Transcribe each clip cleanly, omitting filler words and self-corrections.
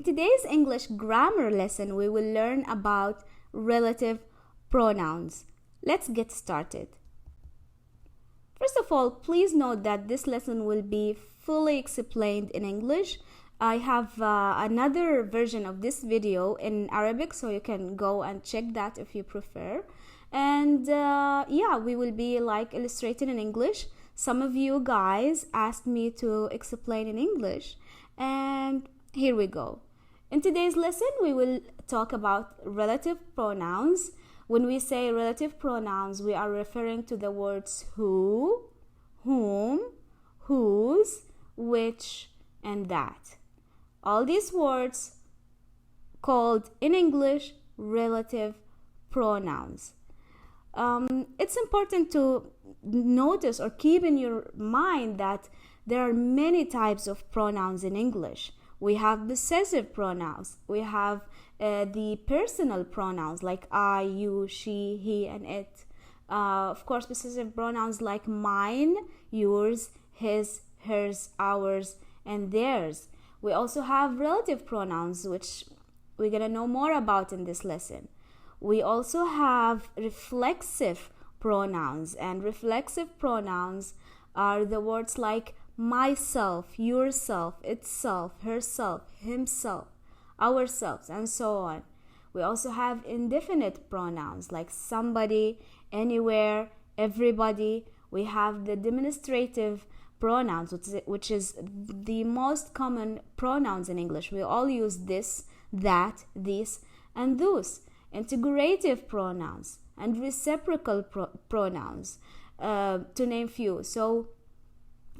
today's English grammar lesson, we will learn about relative pronouns. Let's get started. First of all, please note that this lesson will be fully explained in English. I have another version of this video in Arabic, so you can go and check that if you prefer. And yeah, we will be like illustrated in English. Some of you guys asked me to explain in English, and here we go. In today's lesson, we will talk about relative pronouns. When we say relative pronouns, we are referring to the words who, whom, whose, which, and that. All these words called in English relative pronouns. It's important to notice or keep in your mind that there are many types of pronouns in English. We have possessive pronouns. We have the personal pronouns like I, you, she, he, and it. Of course, possessive pronouns like mine, yours, his, hers, ours, and theirs. We also have relative pronouns, which we're going to know more about in this lesson. We also have reflexive pronouns, and reflexive pronouns are the words like myself, yourself, itself, herself, himself, ourselves, and so on. We also have indefinite pronouns like somebody, anywhere, everybody. We have the demonstrative pronouns, which is the most common pronouns in English. We all use this, that, this, and those. Integrative pronouns and reciprocal pronouns, to name few. So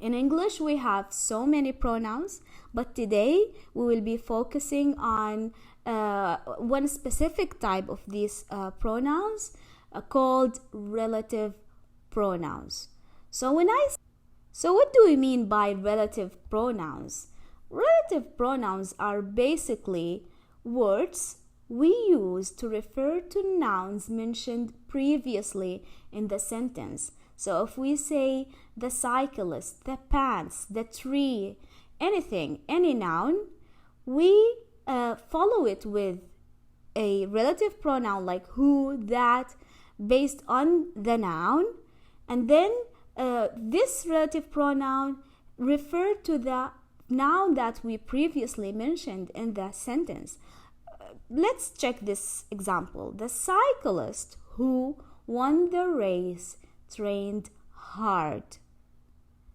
in English, we have so many pronouns, but today we will be focusing on one specific type of these pronouns called relative pronouns. So what do we mean by relative pronouns? Relative pronouns are basically words we use to refer to nouns mentioned previously in the sentence. So if we say the cyclist, the pants, the tree, anything, any noun, we follow it with a relative pronoun like who, that, based on the noun, and then this relative pronoun refer to the noun that we previously mentioned in the sentence. Let's check this example. The cyclist who won the race trained hard.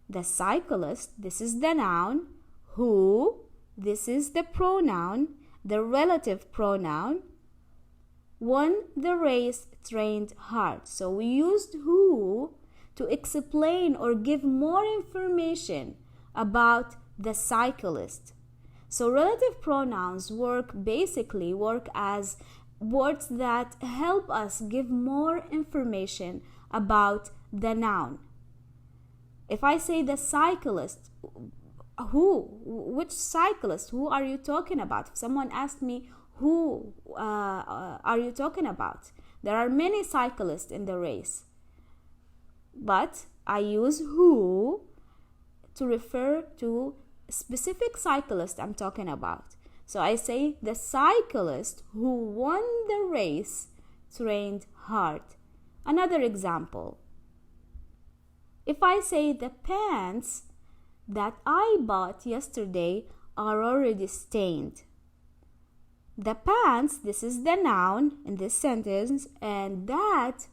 The cyclist, this is the noun. Who, this is the pronoun, the relative pronoun. Won the race, trained hard. So we used who to explain or give more information about the cyclist. So relative pronouns basically work as words that help us give more information about the noun. If I say the cyclist, which cyclist? Who are you talking about? If someone asked me, who are you talking about? There are many cyclists in the race, but I use who to refer to specific cyclist I'm talking about. So I say the cyclist who won the race trained hard. Another example. If I say the pants that I bought yesterday are already stained. The pants, this is the noun in this sentence, and that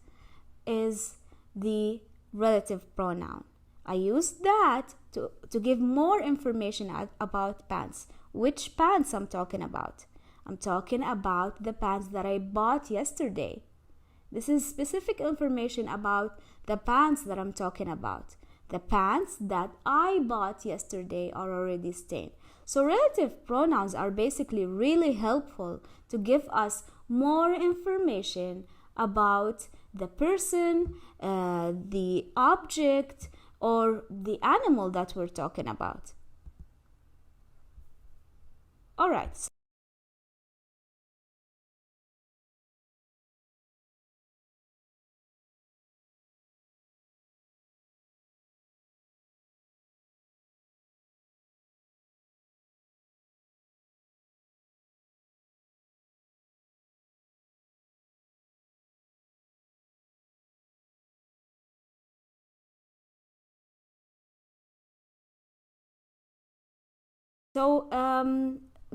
is the relative pronoun. I use that to give more information about pants. Which pants I'm talking about? I'm talking about the pants that I bought yesterday. This is specific information about the pants that I'm talking about. The pants that I bought yesterday are already stained. So relative pronouns are basically really helpful to give us more information about the person, the object, or the animal that we're talking about. All right. So,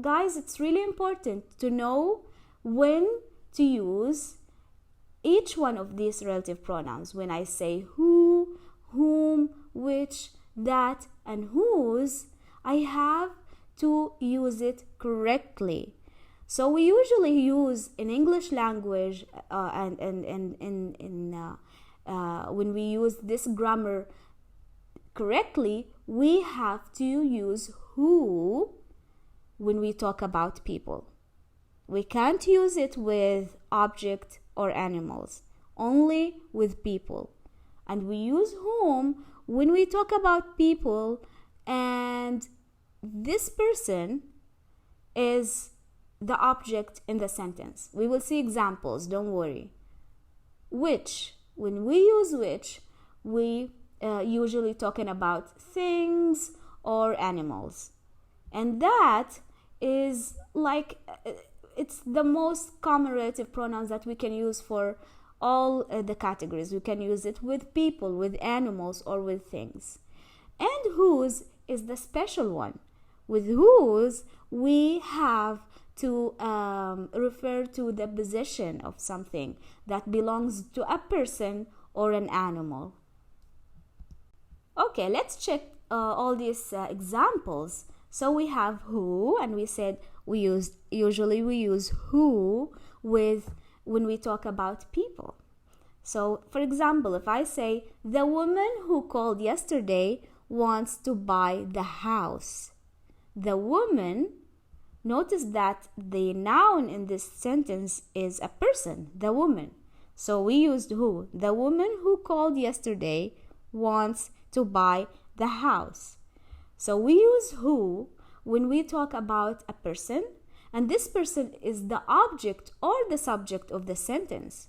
guys, it's really important to know when to use each one of these relative pronouns. When I say who, whom, which, that, and whose, I have to use it correctly. So we usually use in English language when we use this grammar correctly, we have to use who when we talk about people. We can't use it with object or animals, only with people. And we use whom when we talk about people and this person is the object in the sentence. We will see examples, don't worry. Which, when we use which, we usually talking about things or animals. And that is like, it's the most common relative pronouns that we can use for all the categories. We can use it with people, with animals, or with things. And whose is the special one. With whose, we have to refer to the position of something that belongs to a person or an animal. Okay, let's check all these examples. So we have who, and we said usually we use who with when we talk about people. So, for example, if I say the woman who called yesterday wants to buy the house. The woman, notice that the noun in this sentence is a person, the woman. So we used who. The woman who called yesterday wants to buy the house. So we use who when we talk about a person, and this person is the object or the subject of the sentence.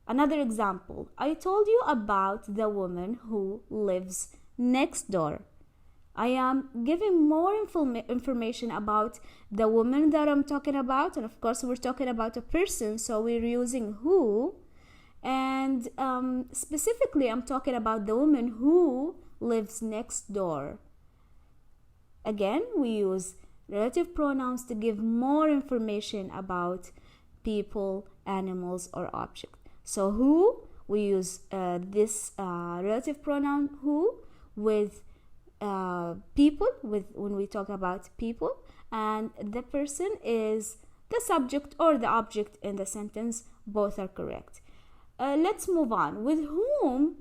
Another example, I told you about the woman who lives next door. I am giving more information about the woman that I'm talking about, and of course we're talking about a person, so we're using who. And specifically I'm talking about the woman who lives next door. Again, we use relative pronouns to give more information about people, animals, or objects. So who, we use this relative pronoun who with people, when we talk about people, and the person is the subject or the object in the sentence. Both are correct. Let's move on. With whom,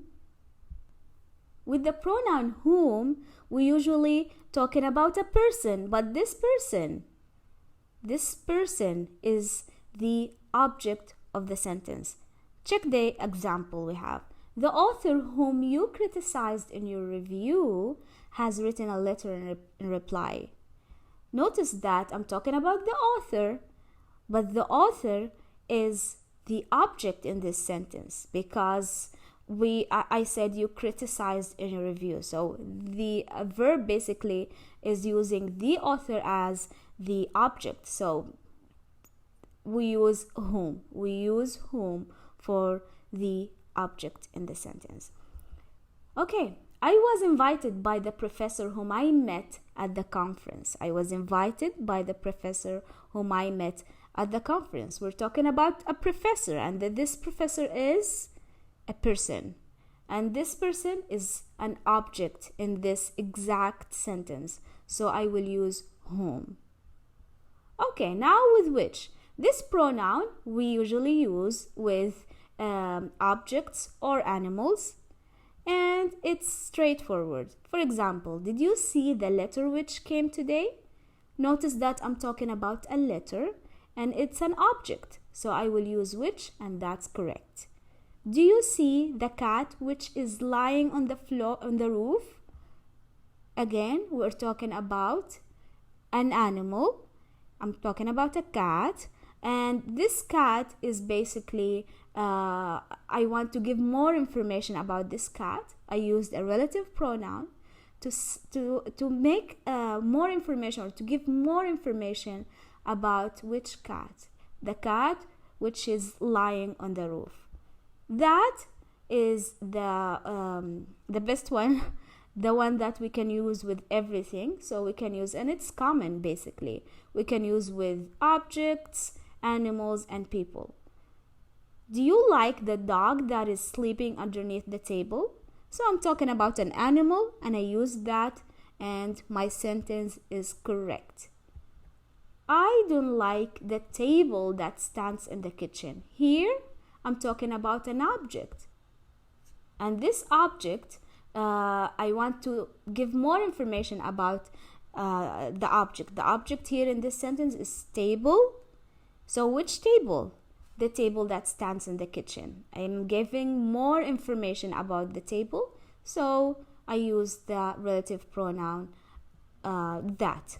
with the pronoun whom, we usually talking about a person, but this person is the object of the sentence. Check the example we have. The author whom you criticized in your review has written a letter in reply. Notice that I'm talking about the author, but the author is the object in this sentence because I said you criticized in your review. So the verb basically is using the author as the object. So we use whom. We use whom for the object in the sentence. Okay, I was invited by the professor whom I met at the conference. I was invited by the professor whom I met at the conference. We're talking about a professor, and this professor is a person, and this person is an object in this exact sentence. So I will use whom. Okay, now with which. This pronoun we usually use with objects or animals, and it's straightforward. For example, did you see the letter which came today? Notice that I'm talking about a letter and it's an object, so I will use which, and that's correct. Do you see the cat which is lying on the floor, on the roof? Again, we're talking about an animal. I'm talking about a cat, and this cat is basically I want to give more information about this cat. I used a relative pronoun to make more information, or to give more information about which cat. The cat which is lying on the roof. That is the best one the one that we can use with everything. So we can use, and it's common basically, we can use with objects, animals, and people. Do you like the dog that is sleeping underneath the table? So I'm talking about an animal, and I use that, and my sentence is correct. I don't like the table that stands in the kitchen. Here, I'm talking about an object. And this object, I want to give more information about the object. The object here in this sentence is table. So which table? The table that stands in the kitchen. I'm giving more information about the table, so I use the relative pronoun that.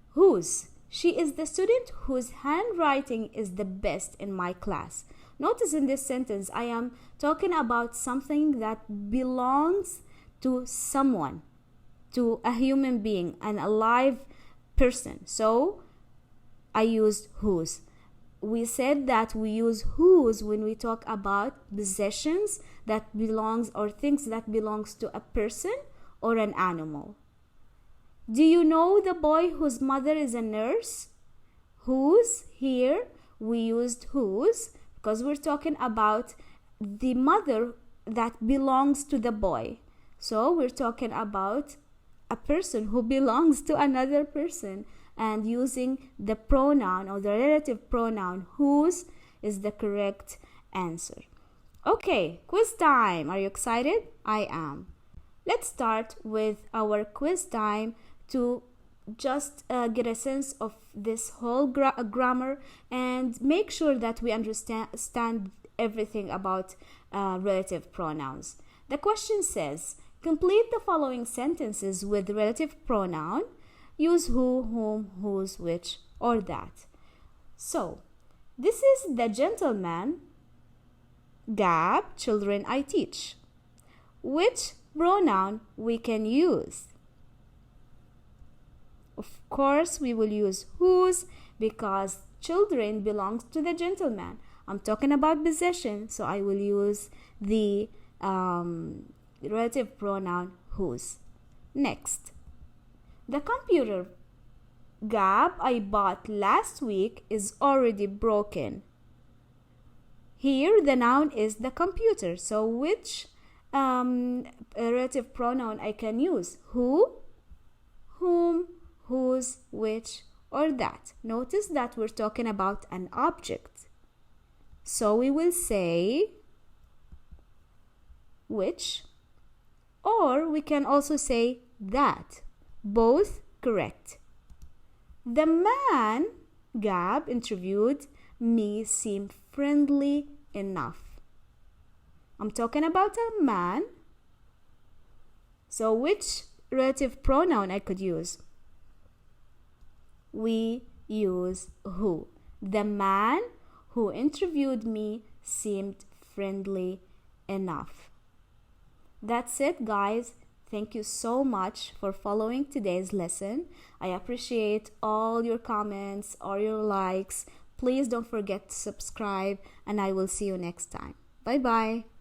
Whose? She is the student whose handwriting is the best in my class. Notice in this sentence, I am talking about something that belongs to someone, to a human being, an alive person. So I used whose. We said that we use whose when we talk about possessions that belongs or things that belongs to a person or an animal. Do you know the boy whose mother is a nurse? Whose? Here we used whose because we're talking about the mother that belongs to the boy. So we're talking about a person who belongs to another person, and using the pronoun or the relative pronoun whose is the correct answer. Okay, quiz time. Are you excited? I am. Let's start with our quiz time to just get a sense of this whole grammar and make sure that we understand everything about relative pronouns. The question says, complete the following sentences with relative pronoun. Use who, whom, whose, which, or that. So, this is the gentleman, Gab, children I teach. Which pronoun we can use? Of course, we will use whose because children belongs to the gentleman. I'm talking about possession, so I will use the relative pronoun whose. Next. The computer Gab I bought last week is already broken. Here the noun is the computer. So which relative pronoun I can use? Who, whom, whose, which, or that. Notice that we're talking about an object. So we will say which, or we can also say that. Both correct. The man Gab interviewed me seemed friendly enough. I'm talking about a man. So which relative pronoun I could use? We use who. The man who interviewed me seemed friendly enough. That's it, guys. Thank you so much for following today's lesson. I appreciate all your comments or your likes. Please don't forget to subscribe, and I will see you next time. Bye-bye.